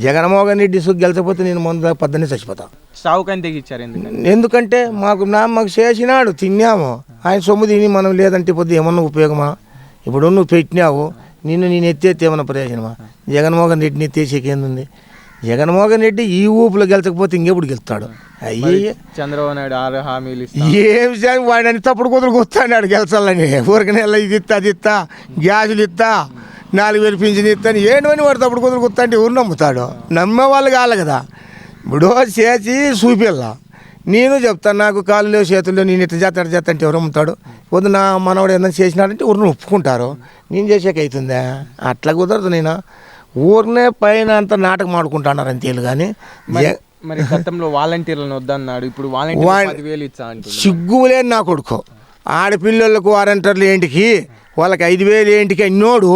జగన్మోహన్ రెడ్డి గెలిచకపోతే నేను ముందు పొద్దున్నే చచ్చిపోతా. సావుకని తెగిచ్చారు ఎందుకంటే మాకు చేసినాడు, తిన్నాము. ఆయన సొమ్ము తిని మనం లేదంటే పొద్దు ఏమన్నా ఉపయోగమా? ఇప్పుడు నువ్వు పెట్టినావు, నేను ఎత్తేస్తే ఏమన్నా ప్రయోజనమా? జగన్మోహన్ రెడ్డిని ఎత్తేసేకేంది? జగన్మోహన్ రెడ్డి ఈ ఊపులో గెలిచకపోతే ఇంకెప్పుడు గెలుస్తాడు? అయ్యి చంద్రబాబు నాయుడు 6 హామీలు ఏం వాడిని తప్పుడు కుదురు కూర్చున్నాడు గెలిచాలని. ఊరికి నెల ఇది ఇస్తా, అది ఇస్తా, గ్యాసులు ఇస్తా, 4,000 పింఛన్ ఇస్తాను ఏంటని వాడు తప్పుడు కుదురు కూర్తా అంటే ఎవరు నమ్ముతాడు? నమ్మే వాళ్ళు కావాలి కదా. ఇప్పుడు చేసి చూపిల్లా. నేను చెప్తాను, నాకు కాళ్ళు లేవు చేతుల్లో, నేను ఇట్లా చేస్తా అంటే ఎవరు అమ్ముతాడు? వద్దు నా మనవాడు ఏదైనా చేసినాడంటే ఊరిని ఒప్పుకుంటారు. నేను చేసాక అవుతుందా? అట్లా కుదరదు. నేను ఊరినే పైన అంతా నాటకం ఆడుకుంటున్నారు అంతేలు. కానీ మరి గతంలో వాలంటీర్లను వద్దన్నాడు, ఇప్పుడు సిగ్గులేని నా కొడుకు. ఆడపిల్లలకు వారంటీర్లు ఏంటికి, వాళ్ళకి 5,000 ఏంటికి అన్నోడు,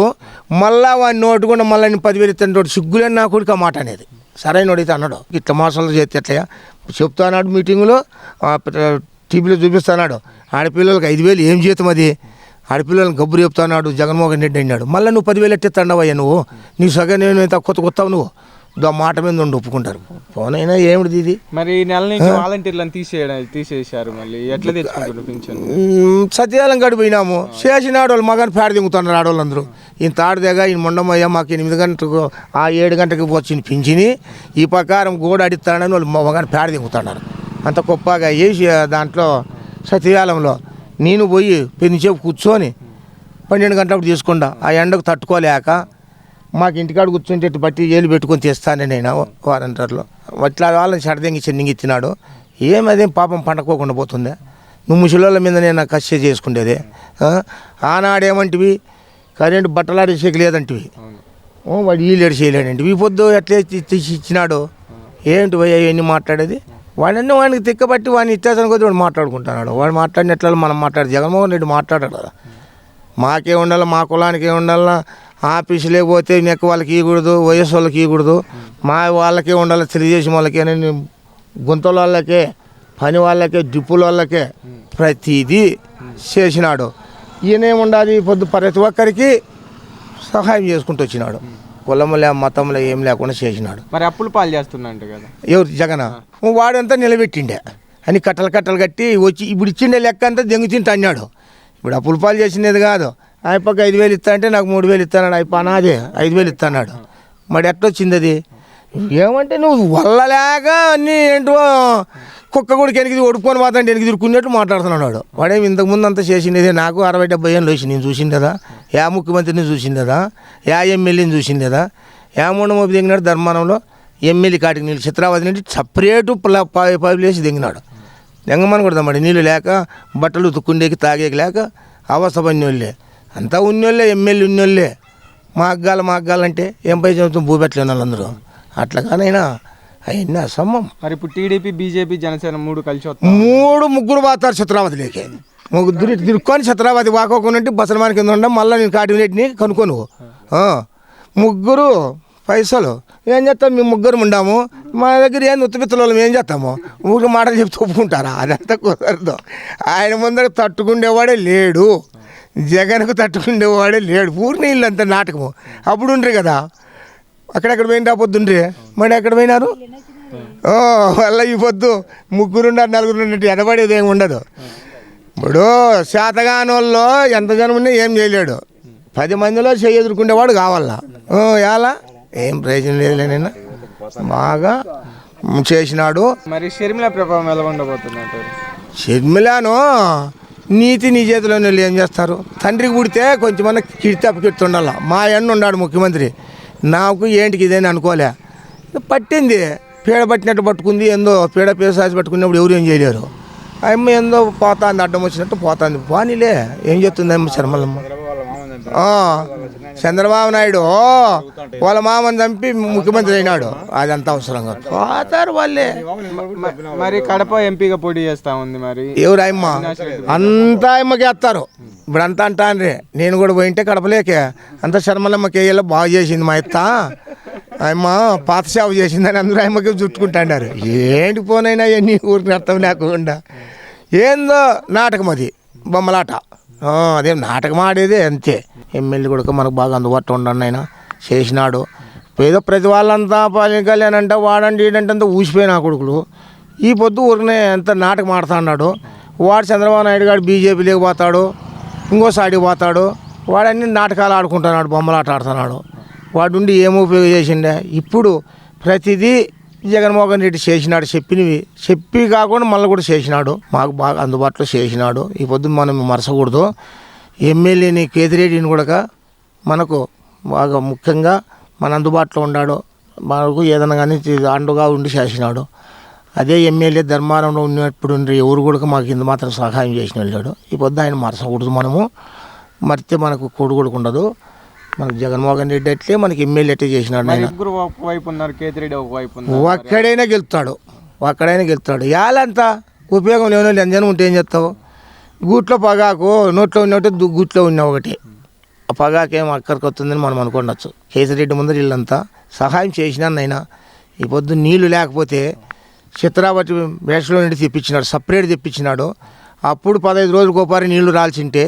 మళ్ళా వాడిని నోటుకుండా మళ్ళీ 10,000 ఇస్తాడు. సిగ్గులేని నా కొడుకు ఆ మాట అనేది. సరైన అయితే అన్నాడు. ఇట్లా మోసాలు చేస్తే ఎట్లయా చెప్తాన్నాడు మీటింగులో, టీవీలో చూపిస్తున్నాడు. ఆడపిల్లలకు 5,000 ఏం జీతం అది? ఆడపిల్లలను గబ్బురు చెప్తున్నాడు జగన్మోహన్ రెడ్డి అన్నాడు. మళ్ళీ నువ్వు 10,000 ఎట్టిస్తాండవయ్యా నువ్వు? నీ సగం నేను కొత్తవు నువ్వు. మాట మీద ఉండి ఒప్పుకుంటారు. ఫోన్ అయినా ఏమిటి ఇది? మరి ఈ నెల నుంచి వాలంటీర్లను తీసేశారు. మళ్ళీ ఎట్లా తెచ్చుకుంటారు పింఛన్? సత్యాలం గడిపోయినాము. చేసినాడు వాళ్ళు మగాని పేడ దింగుతున్నారు ఆడవాళ్ళందరూ. ఈయన తాడుదేగా ఈయన మొండమయ్యా మాకు 8 గంటలకు 7 గంటలకు వచ్చిన పింఛని ఈ ప్రకారం గోడ అడిస్తాడని వాళ్ళు మగాని పేడ దింగుతున్నారు. అంత గొప్పగా వేసి దాంట్లో సత్యాలంలో నేను పోయి పెన్నిసేపు కూర్చొని 12 గంటలప్పుడు తీసుకుండా ఆ ఎండకు తట్టుకోలేక మాకు ఇంటికాడ కూర్చుంటే బట్టి ఏళ్ళు పెట్టుకొని తెస్తానే నేను వారంటర్లో అట్లా వాళ్ళని చెడదెంగి చెన్నింగి ఇచ్చినాడు. ఏమదేం పాపం పండుకోకుండా పోతుందా? నువ్వు ముసలోళ్ళ మీద నేను కష్ట చేసుకుండేది. ఆనాడేమంటివి కరెంటు బట్టలాడేసేకి లేదంటివి, వాడు ఈ లేడు చేయలేడంటివి. ఈ పొద్దు ఎట్లా తీసి ఇచ్చినాడు? ఏంటి భయ్యా ఇవన్నీ మాట్లాడేది? వాడన్నీ వాడికి తిక్కబట్టి వాడిని ఇచ్చేసాను కొద్ది వాడు మాట్లాడుకుంటున్నాడు. వాడు మాట్లాడినట్ల మనం మాట్లాడు. జగన్మోహన్ రెడ్డి మాట్లాడాడు కదా. మాకే ఉండాలి, మా కులానికి ఉండాలా, ఆఫీసులే పోతే నెక్క వాళ్ళకి ఇవ్వకూడదు, వయస్సు వాళ్ళకి ఇవ్వకూడదు, మా వాళ్ళకే ఉండాలి, తెలుగుదేశం వాళ్ళకే, గుంతల వాళ్ళకే, పని వాళ్ళకే, డిప్పుల వాళ్ళకే ప్రతిదీ చేసినాడు. ఈయనేముండాలి పొద్దు ప్రతి ఒక్కరికి సహాయం చేసుకుంటూ వచ్చినాడు. కులంలో మతంలో ఏం లేకుండా చేసినాడు. మరి అప్పులు పాలు చేస్తున్నాడు కదా ఎవరు? జగన్. వాడంతా నిలబెట్టిండే అని కట్టలు కట్టి వచ్చి ఇప్పుడు ఇచ్చిండే లెక్క అంతా దెంగు తింటా అన్నాడు. ఇప్పుడు అప్పుల పాలు చేసినది కాదు. అయిపోక 5,000 ఇస్తా అంటే నాకు 3,000 ఇస్తాడు. అయిపో నాదే 5,000 ఇస్తాడు. మరి ఎట్లొచ్చింది అది? ఏమంటే నువ్వు వల్లలేక అన్నీ ఏంటో కుక్క కూడా వెనక్కి ఒడుకొని పోతాంటే వెనక్కి తిరుక్కున్నట్టు మాట్లాడుతున్నాడు. వాడేమి ఇంతకుముందు అంతా చేసిండేదే. నాకు 60-70 ఏళ్ళు వచ్చి నేను చూసిండేదా? యా ముఖ్యమంత్రిని చూసిండేదా? యా ఎమ్మెల్యేని చూసిండేదా? యా మొండమోపి దిగినాడు ధర్మానంలో ఎమ్మెల్యే కాటికి నీళ్ళు చిత్రావతి నుండి సపరేటు పైపులేసి దిగినాడు. దెంగమని కూడా మరి నీళ్ళు లేక బట్టలు ఉతుక్కుండేకి తాగేకి లేక అవస్థపడిన వాళ్ళే అంతా ఉన్నోళ్ళే, ఎమ్మెల్యే ఉన్నోళ్ళే. మాగ్గాలంటే ఏం పై చెబుతాం భూపెట్టలేని వాళ్ళందరూ. అట్లాగానైనా అవన్నీ అసమ్మం. మరి ఇప్పుడు టీడీపీ, బీజేపీ, జనసేన 3 కలిసి ముగ్గురు పోతారు చిత్రావతిలోకి. ముగ్గురు తిరుక్కొని చిత్రావతి వాకోకుండా బసలమాని కింద ఉండం. మళ్ళీ నేను కాటిరెడ్డిని కనుక్కోను. ముగ్గురు పైసలు ఏం చేస్తాం? మేము ముగ్గురు ఉండాము. మా దగ్గర ఏం ఉత్తిపిత్తల వాళ్ళం ఏం చేస్తాము? ఊరికి మాటలు చెప్తూ ఒప్పుకుంటారా? అదంతా కుదరదు. ఆయన ముందర తట్టుకుండేవాడే లేడు. జగన్కు తట్టుకుండేవాడే లేడు. పూర్ణ ఇల్లంతా నాటకము. అప్పుడు ఉండ్రి కదా, అక్కడెక్కడ పోయిన పొద్దుండ్రి. మరి ఎక్కడ పోయినారు? వల్ల ఈ పొద్దు 3 4 ఉన్నట్టు ఎనబడేది ఏమి ఉండదు. ఇప్పుడు శాతగాని వాళ్ళు ఎంత జనం ఉన్నా ఏం చేయలేడు. 10 మందిలో చేయి ఎదుర్కొండేవాడు కావాలా? ఎలా ఏం ప్రయోజనం లేదులేనైనా బాగా చేసినాడు. మరి షర్మిల ప్రభావం ఎలా ఉండబోతుంది? షర్మిలను నీతి నీ చేతిలోనే ఏం చేస్తారు? తండ్రికి పుడితే కొంచెమన్నా కిడితప్పుకిడుతుండాల. మా అన్న ఉన్నాడు ముఖ్యమంత్రి, నాకు ఏంటికి ఇదేని అనుకోలే. పట్టింది పీడ పట్టినట్టు పట్టుకుంది. ఏందో పీడ పేసాసి పట్టుకున్నప్పుడు ఎవరు ఏం చేయలేరు. అమ్మ ఏందో పోతుంది, అడ్డం వచ్చినట్టు పోతుంది. పోనీలే ఏం చెప్తుంది అమ్మ శర్మలమ్మ. చంద్రబాబు నాయుడు వాళ్ళ మామని చంపి ముఖ్యమంత్రి అయినాడు. అదంతా అవసరంగా పోతారు వాళ్ళే. మరి కడప ఎంపీగా పోటీ చేస్తా ఉంది. మరి ఎవరు అమ్మ? అంతా అమ్మకి వేస్తారు. ఇప్పుడు అంతా అంటాన్రే. నేను కూడా పోయింటే కడపలేకే అంతా శర్మలమ్మకి వేయాలి. బాగా చేసింది మా అత్త, అమ్మ పాత సేవ చేసిందని అందరూ అమ్మకి చుట్టుకుంటాడారు. ఏంటి పోనైనా ఎన్ని ఊరికి అర్థం లేకుండా ఏందో నాటకం అది, బొమ్మలాట. అదేం నాటకం ఆడేదే అంతే. ఎమ్మెల్యే కూడా మనకు బాగా అందుబాటులో ఉండండి ఆయన చేసినాడు. ఏదో ప్రతి వాళ్ళంతా పవన్ కళ్యాణ్ అంటే వాడండి ఏంటంటే ఊసిపోయిన ఆ కొడుకులు ఈ పొద్దు ఊరికనే ఎంత నాటకం ఆడుతా అన్నాడు. వాడు చంద్రబాబు నాయుడు గారు బీజేపీలోకి పోతాడు, ఇంకో సైడ్కి పోతాడు, వాడన్ని నాటకాలు ఆడుకుంటున్నాడు, బొమ్మలాట ఆడుతున్నాడు. వాడు ఉండి ఏం ఉపయోగం చేసిండే? ఇప్పుడు ప్రతిదీ జగన్మోహన్ రెడ్డి చేసినాడు, చెప్పి కాకుండా మళ్ళీ కూడా చేసినాడు, మాకు బాగా అందుబాటులో చేసినాడు. ఈ పొద్దు మనం మరసకూడదు. ఎమ్మెల్యేని కేతిరెడ్డిని కూడా మనకు బాగా ముఖ్యంగా మన అందుబాటులో ఉన్నాడు, మనకు ఏదైనా కానీ అండుగా ఉండి చేసినాడు. అదే ఎమ్మెల్యే ధర్మారంలో ఉన్నప్పుడు ఎవరు కూడా మాకు ఇంత మాత్రం సహాయం చేసిన వెళ్ళాడు. ఈ పొద్దు ఆయన మరసకూడదు, మనము మరితే మనకు కొడుకు ఉండదు. మనకు జగన్మోహన్ రెడ్డి అట్లే మనకి ఎమ్మెల్యే అట్లే చేసినాడు. ఆయన ఒకవైపు ఉన్నారు, కేతిరెడ్డి ఒకవైపు ఉన్నారు. ఒక్కడైనా గెలుస్తాడు. యాలంతా ఉపయోగం లేని వాళ్ళు ఎంజనం ఉంటే ఏం చేస్తావు? గూట్లో పగాకు నోట్లో ఉన్నట్టు గూట్లో ఉన్న ఒకటి, ఆ పగాకేం అక్కడికి వస్తుందని మనం అనుకోవచ్చు. కేసిరెడ్డి ముందర వీళ్ళంతా సహాయం చేసినానైనా ఈ పొద్దు నీళ్లు లేకపోతే చిత్రావతి వేషలో నుండి తెప్పించినాడు, సపరేట్ తెప్పించినాడు. అప్పుడు 15 రోజులకు ఒకసారి నీళ్లు రాల్చింటే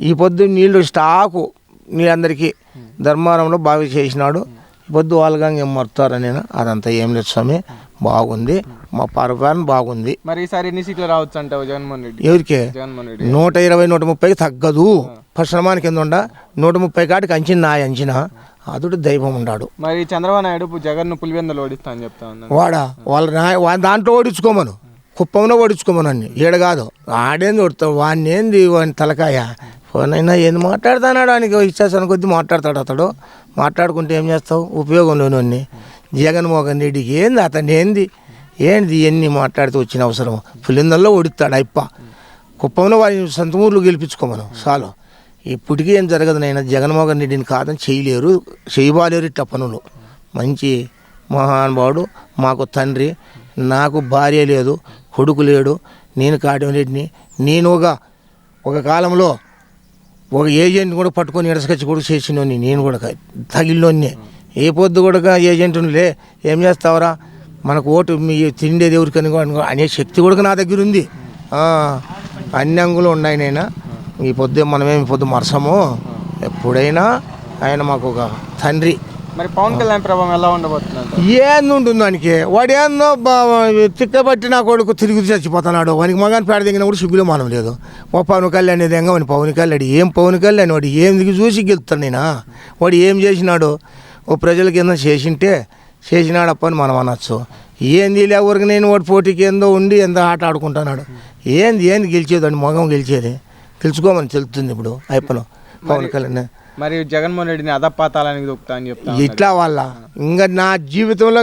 ఈ పొద్దు నీళ్లు స్టాకు మీరందరికీ ధర్మారంలో బాగా చేసినాడు. ఈ పొద్దు వాళ్ళగా ఏం మరుతారని అదంతా ఏం లేదు స్వామి, బాగుంది, మా పరిపాలన బాగుంది. మరి ఈసారి ఎన్ని సీట్లు రావచ్చు అంటావు జగన్మోహన్ రెడ్డి? ఎవరికి? జగన్మోహన్ రెడ్డి 120, 130 తగ్గదు. పరిశ్రమానికి కింద ఉండ 130 కాటికి అంచిన అదుడు దైవం ఉన్నాడు. మరి చంద్రబాబు నాయుడు జగన్ పులివెందులు ఓడిస్తా అని చెప్తా ఉన్నాను. వాళ్ళ దాంట్లో ఓడించుకోమను, కుప్పంలో ఓడించుకోమను అన్ని ఈడ కాదు. ఆడేంది ఓడుతాడు, వాడిని ఏంది వాడిని తలకాయ ఫోనైనా ఏంది మాట్లాడుతున్నాడు, ఆయనకి ఇచ్చేసాను కొద్దీ మాట్లాడతాడు. అతడు మాట్లాడుకుంటే ఏం చేస్తావు? ఉపయోగం లేని జగన్మోహన్ రెడ్డికి ఏంది, అతను ఏంది ఎన్ని మాట్లాడితే వచ్చిన అవసరం? పులిందల్లో ఓడిస్తాడు అయిప్ప. కుప్పంలో వారి సొంత ఊర్లు గెలిపించుకోమను చాలు. ఇప్పటికీ ఏం జరగదు. నైనా జగన్మోహన్ రెడ్డిని కాదని చేయలేరు ఇట్లా పనులు. మంచి మహానుభావుడు, మాకు తండ్రి, నాకు భార్య లేదు, కొడుకు లేడు, నేను కాటిరెడ్డిని. నేను ఒక కాలంలో ఒక ఏజెంట్ కూడా పట్టుకొని ఎడసకచ్చి కూడా చేసినోని, నేను కూడా తగిలినోని. ఏ పొద్దు కూడా ఏజెంట్లే ఏం చేస్తావరా, మనకు ఓటు మీ తిండేది ఎవరికని అనే శక్తి కూడా నా దగ్గర ఉంది. అన్ని అంగులు ఉన్నాయి. నైనా ఈ పొద్దు మనమేమి పొద్దు మరసము, ఎప్పుడైనా ఆయన మాకు ఒక తండ్రి. మరి పవన్ కళ్యాణ్ ప్రభావం ఎలా ఉండబోతుంది? ఏంది ఉంటుంది వానికి? వాడు ఏందో తిక్కబట్టి నా కొడుకు తిరిగి చచ్చిపోతున్నాడు. వానికి మగాని పేడ దిగిన కూడా సిగ్గులో మానం లేదు. ఓ పవన్ కళ్యాణ్ ఏదేంగా వాని పవన్ కళ్యాణ్ పవన్ కళ్యాణ్ వాడు ఏం దిగి చూసి గెలుస్తాను నేను. వాడు ఏం చేసినాడు? ఓ ప్రజలకి ఏందో చేసినాడప్ప అని మనం అనొచ్చు. ఏంది ఎవరికి నేను వాడు పోటీకి ఏందో ఉండి ఎంతో ఆట ఆడుకుంటున్నాడు. ఏంది గెలిచేది? వాడి మగం గెలుచుకోమని తెలుస్తుంది ఇప్పుడు అయిపోను పవన్ కళ్యాణ్. మరి జగన్మోహన్ రెడ్డిని అధపాతాలానికి దొక్కుతా అని చెప్తా ఇట్లా వాళ్ళ ఇంకా నా జీవితంలో